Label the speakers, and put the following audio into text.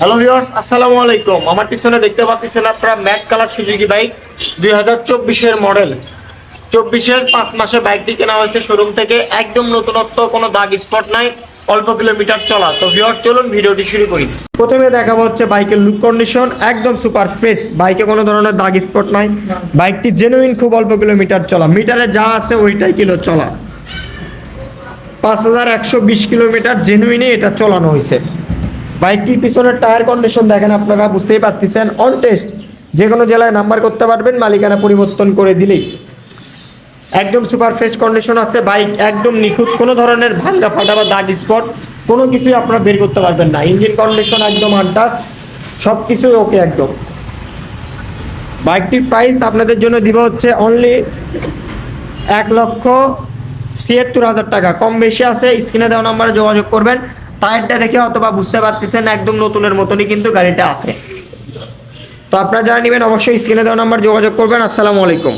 Speaker 1: Hello viewers, আসসালামু আলাইকুম। আমার পিছনে দেখতে পাচ্ছেন আপনারা matte colour Suzuki bike 2024 model. 24 5 মাসে বাইকটি কেনা হয়েছে শোরুম থেকে, একদম নতুনত্ব, কোনো দাগ স্পট নাই, অল্প কিলোমিটার চলা। তো ভিউয়ার্স চলুন ভিডিওটি শুরু করি। প্রথমে দেখাবো হচ্ছে বাইকের লুক কন্ডিশন, একদম সুপার ফ্রেশ, বাইকে কোনো ধরনের দাগ স্পট নাই। বাইকটি জেনুইন, খুব অল্প কিলোমিটার চলা, মিটারে যা আছে ওইটাই কিলো চলা। 5120 কিলোমিটার জেনুইনই এটা চালানো হয়েছে। বাইকটির পিছনের টায়ার কন্ডিশন দেখেন, আপনারা বুঝতেই পারতেছেন, অন টেস্ট, যে কোনো জেলায় নাম্বার করতে পারবেন, মালিকানা পরিবর্তন করে দিলেই। একদম সুপার ফ্রেশ কন্ডিশন আছে বাইক, একদম নিখুঁত, কোনো ধরনের ভাঙ্গা ফাটা বা দাগ স্পট কোনো কিছুই আপনারা বের করতে পারবেন না। ইঞ্জিন কন্ডিশন একদম আনটাচ, সব কিছুই ওকে একদম। বাইকটির প্রাইস আপনাদের জন্য দিব হচ্ছে অনলি 1,76,000 টাকা। কম বেশি আছে, স্ক্রিনে দেওয়া নাম্বারে যোগাযোগ করবেন। টায়ারটা দেখে অথবা বুঝতে পারতেছেন একদম নতুনের মতনই কিন্তু গাড়িটা আছে। তো আপনারা যারা নেবেন অবশ্যই স্ক্রিনে দেওয়া নাম্বার যোগাযোগ করবেন। আসসালামু আলাইকুম।